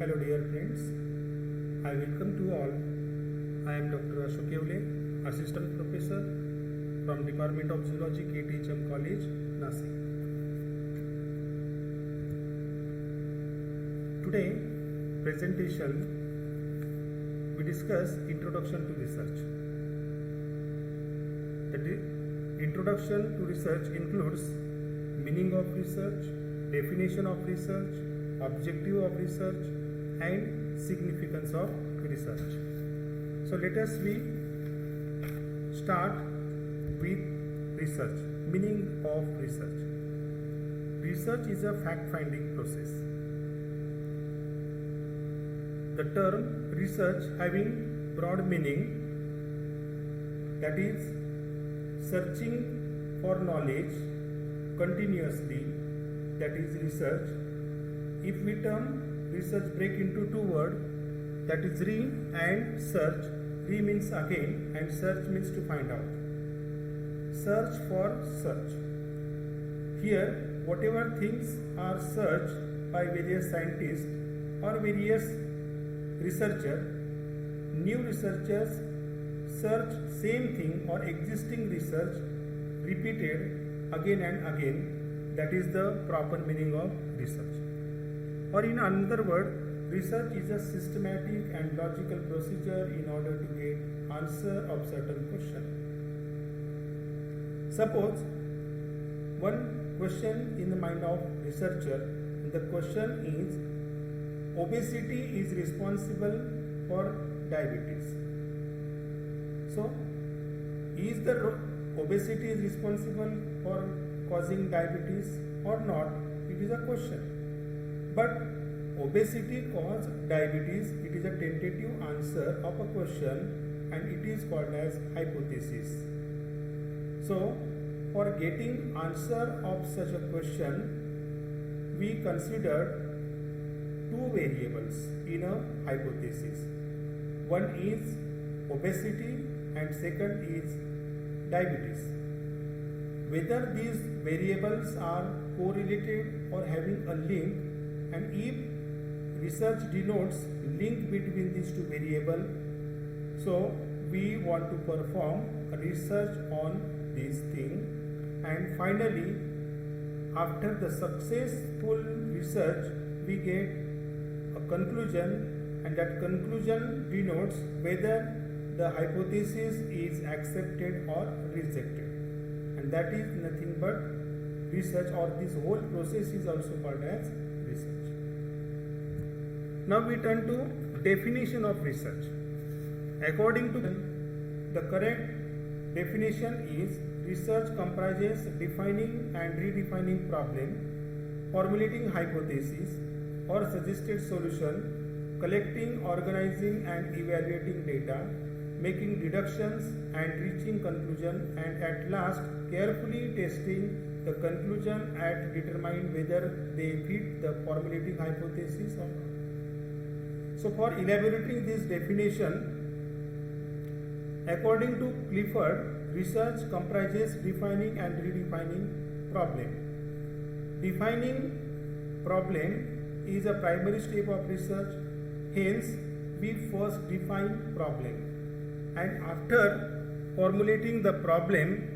Hello dear friends, I welcome to all. I am Dr. Ashok Yevle, Assistant Professor from Department of Zoology, KTHM College, Nasik. Today presentation we discuss Introduction to Research. The introduction to research includes meaning of research, definition of research, objective of research, and significance of research. So let us start with research. Meaning of research. Research is a fact-finding process. The term research having broad meaning, that is searching for knowledge continuously, that is research. If we term research break into two words, that is re and search. Re means again and search means to find out. Search for search. Here whatever things are searched by various scientists or various researchers, new researchers search same thing or existing research repeated again and again. That is the proper meaning of research. Or in another word, research is a systematic and logical procedure in order to get answer of certain question. Suppose one question in the mind of researcher, the question is, obesity is responsible for diabetes. So, is the obesity is responsible for causing diabetes or not? It is a question. But obesity cause diabetes, it is a tentative answer of a question and it is called as hypothesis. So, for getting answer of such a question, we consider two variables in a hypothesis. One is obesity and second is diabetes. Whether these variables are correlated or having a link, and if research denotes link between these two variables, so we want to perform a research on this thing, and finally after the successful research we get a conclusion, and that conclusion denotes whether the hypothesis is accepted or rejected, and that is nothing but research, or this whole process is also called as research. Now we turn to definition of research. According to the correct definition is, research comprises defining and redefining problem, formulating hypothesis or suggested solution, collecting, organizing and evaluating data, making deductions and reaching conclusion, and at last carefully testing the conclusion and determine whether they fit the formulating hypothesis or not. So for elaborating this definition, according to Clifford, research comprises defining and redefining problem. Defining problem is a primary step of research. Hence, we first define problem, and after formulating the problem,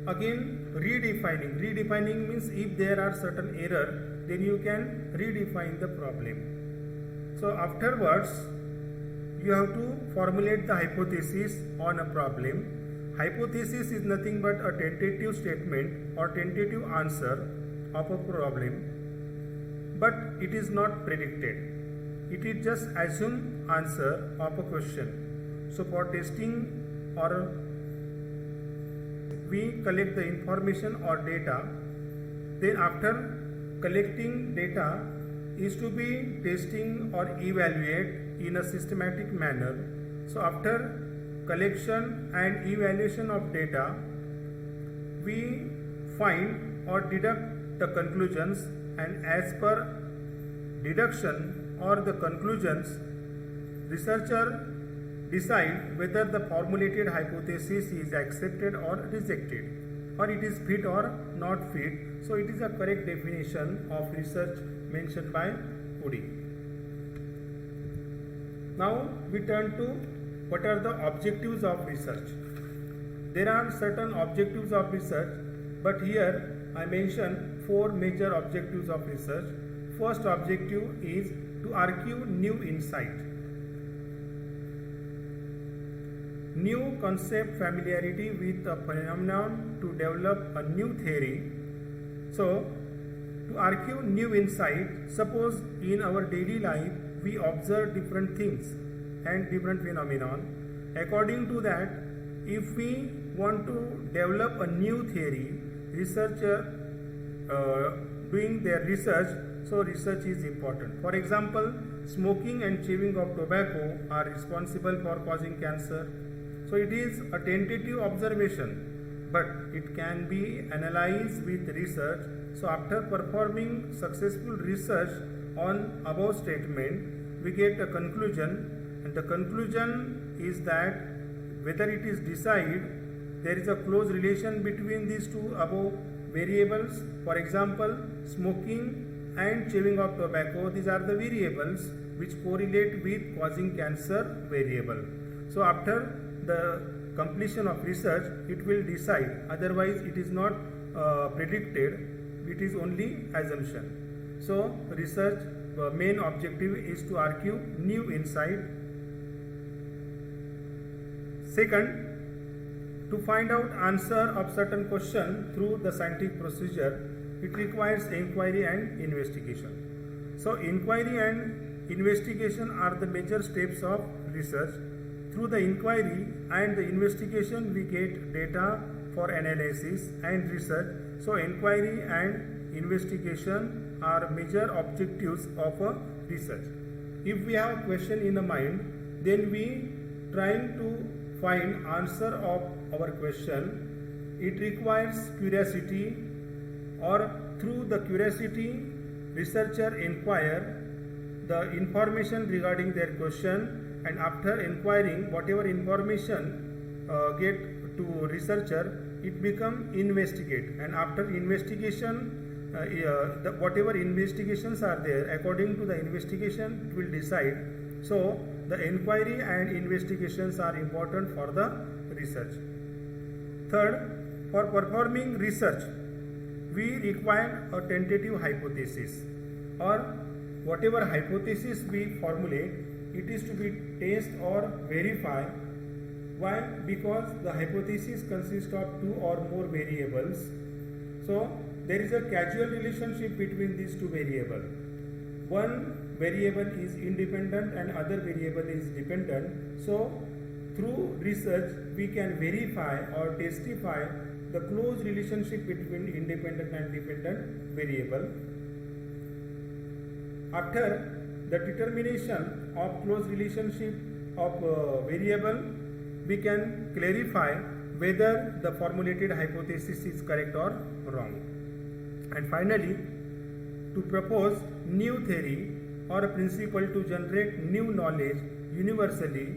again redefining. Redefining means if there are certain error, then you can redefine the problem. So afterwards, you have to formulate the hypothesis on a problem. Hypothesis is nothing but a tentative statement or tentative answer of a problem, but it is not predicted. It is just assumed answer of a question. So for testing, or we collect the information or data, then after collecting data is to be testing or evaluate in a systematic manner. So after collection and evaluation of data, we find or deduct the conclusions, and as per deduction or the conclusions, researcher decide whether the formulated hypothesis is accepted or rejected, or it is fit or not fit. So it is a correct definition of research mentioned by Woody. Now we turn to what are the objectives of research. There are certain objectives of research, but here I mention 4 major objectives of research. First objective is to argue new insight, new concept familiarity with a phenomenon to develop a new theory. So, to argue new insight, suppose in our daily life we observe different things and different phenomenon. According to that, if we want to develop a new theory, researcher doing their research, so research is important. For example, smoking and chewing of tobacco are responsible for causing cancer. So it is a tentative observation, but it can be analyzed with research. So after performing successful research on above statement, we get a conclusion, and the conclusion is that whether it is decided there is a close relation between these two above variables. For example, smoking and chewing of tobacco, these are the variables which correlate with causing cancer variable. So after the completion of research, it will decide, otherwise it is not predicted, it is only assumption. So research main objective is to argue new insight. Second, to find out answer of certain question through the scientific procedure, it requires inquiry and investigation. So inquiry and investigation are the major steps of research. Through the inquiry and the investigation, we get data for analysis and research. So inquiry and investigation are major objectives of a research. If we have a question in the mind, then we trying to find answer of our question. It requires curiosity, or through the curiosity, researcher inquire the information regarding their question, and after inquiring whatever information get to researcher, it become investigate, and after investigation whatever investigations are there, according to the investigation it will decide. So the inquiry and investigations are important for the research. Third, for performing research, we require a tentative hypothesis, or whatever hypothesis we formulate, it is to be test or verify. Why? Because the hypothesis consists of 2 or more variables. So there is a causal relationship between these 2 variables. One variable is independent and other variable is dependent. So through research we can verify or testify the close relationship between independent and dependent variable. After the determination of close relationship of variable, we can clarify whether the formulated hypothesis is correct or wrong. And finally, to propose new theory or a principle to generate new knowledge universally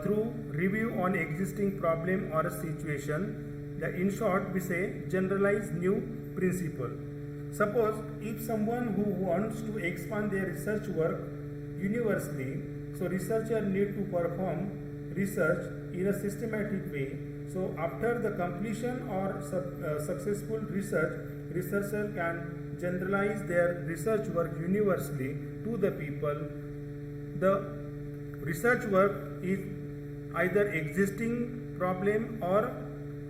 through review on existing problem or a situation. In short, we say generalize new principle. Suppose if someone who wants to expand their research work universally, so researcher need to perform research in a systematic way. So after the completion or successful research, researcher can generalize their research work universally to the people. The research work is either existing problem or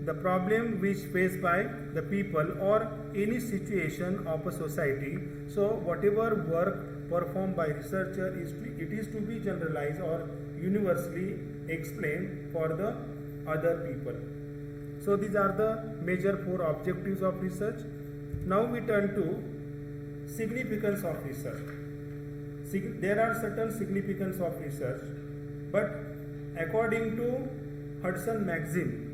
the problem which faced by the people or any situation of a society. So whatever work performed by researcher it is to be generalized or universally explained for the other people. So these are the major 4 objectives of research. Now we turn to significance of research. There are certain significance of research, but according to Hudson maxim,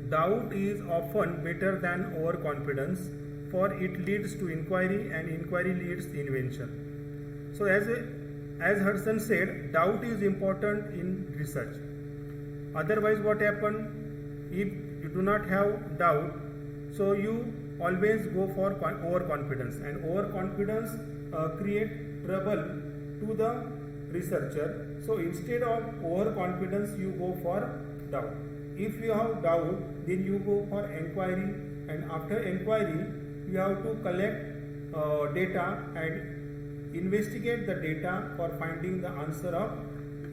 doubt is often better than overconfidence, for it leads to inquiry and inquiry leads to invention. So as Hudson said, doubt is important in research. Otherwise what happen, if you do not have doubt, so you always go for overconfidence, and overconfidence create trouble to the researcher. So instead of overconfidence, you go for doubt. If you have doubt, then you go for inquiry, and after inquiry, you have to collect data and investigate the data for finding the answer of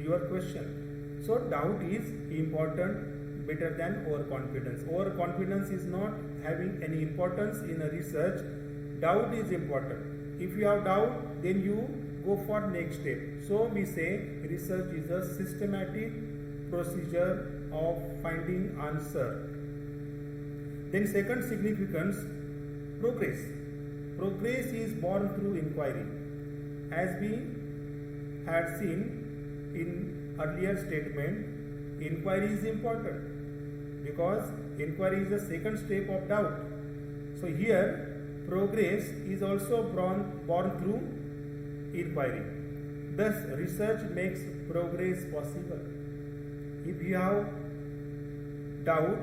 your question. So doubt is important, better than overconfidence. Overconfidence is not having any importance in a research. Doubt is important. If you have doubt, then you go for next step. So we say research is a systematic procedure of finding answer. Then second significance, progress. Progress is born through inquiry. As we had seen in earlier statement, inquiry is important because inquiry is the second step of doubt. So here progress is also born through inquiry. Thus research makes progress possible. If you have doubt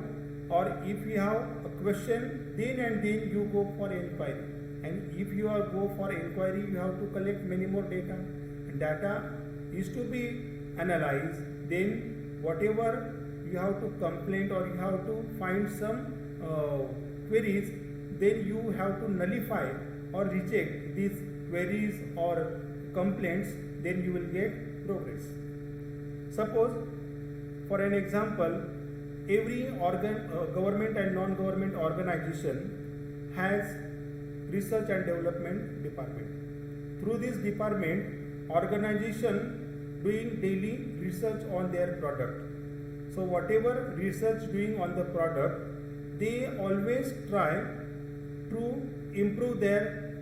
or if you have a question, then and then you go for inquiry. And if you are go for inquiry, you have to collect many more data. And data is to be analyzed. Then whatever you have to complain or you have to find some queries, then you have to nullify or reject these queries or complaints, then you will get progress. Suppose, for an example, every government and non-government organization has research and development department. Through this department, organization doing daily research on their product. So whatever research doing on the product, they always try to improve their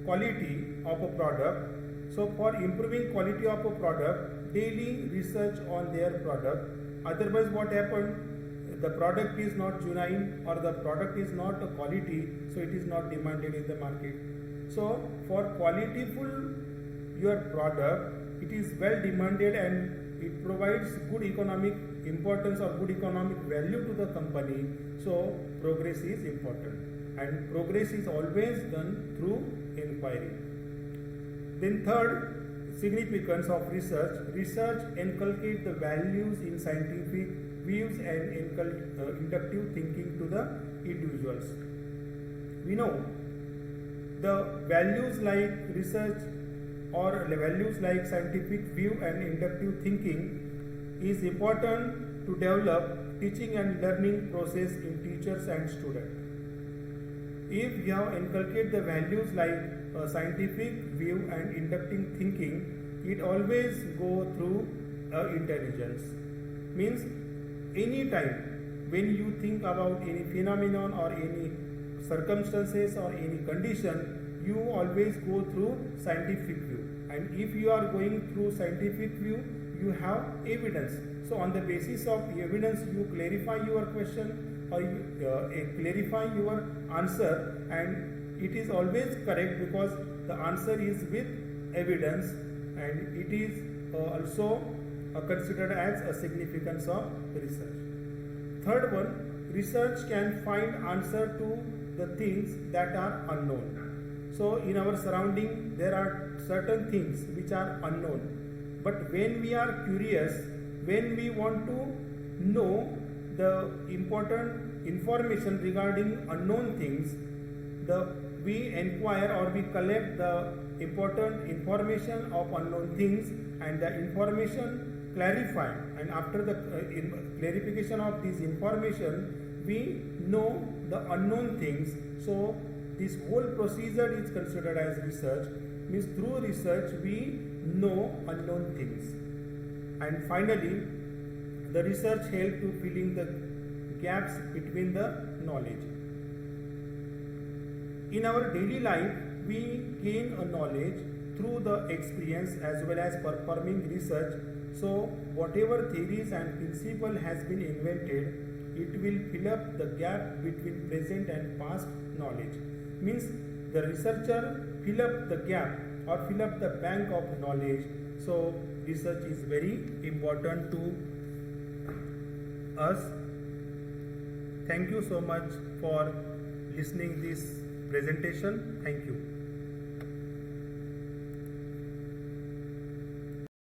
quality of a product. So for improving quality of a product, daily research on their product. Otherwise what happened? The product is not genuine or the product is not a quality, so it is not demanded in the market. So for qualityful your product, it is well demanded and it provides good economic importance or good economic value to the company. So progress is important, and progress is always done through inquiry. Then third significance of research, research inculcates the values in scientific views and inductive thinking to the individuals. We know the values like research or the values like scientific view and inductive thinking is important to develop teaching and learning process in teachers and students. If you have inculcated the values like scientific view and inductive thinking, it always go through intelligence. Means any time when you think about any phenomenon or any circumstances or any condition, you always go through scientific view. And if you are going through scientific view, you have evidence. So on the basis of evidence, you clarify your question or you clarify your answer, and it is always correct because the answer is with evidence, and it is also considered as a significance of research. Third one, research can find answer to the things that are unknown. So in our surrounding there are certain things which are unknown, but when we are curious, when we want to know the important information regarding unknown things, we inquire or we collect the important information of unknown things, and the information clarify, and after the clarification of this information, we know the unknown things. So this whole procedure is considered as research. Means through research we know unknown things. And finally, the research helps to filling the gaps between the knowledge. In our daily life, we gain a knowledge through the experience as well as performing research. So whatever theories and principle has been invented, it will fill up the gap between present and past knowledge. Means the researcher fill up the gap or fill up the bank of knowledge. So research is very important to us. Thank you so much for listening this presentation. Thank you.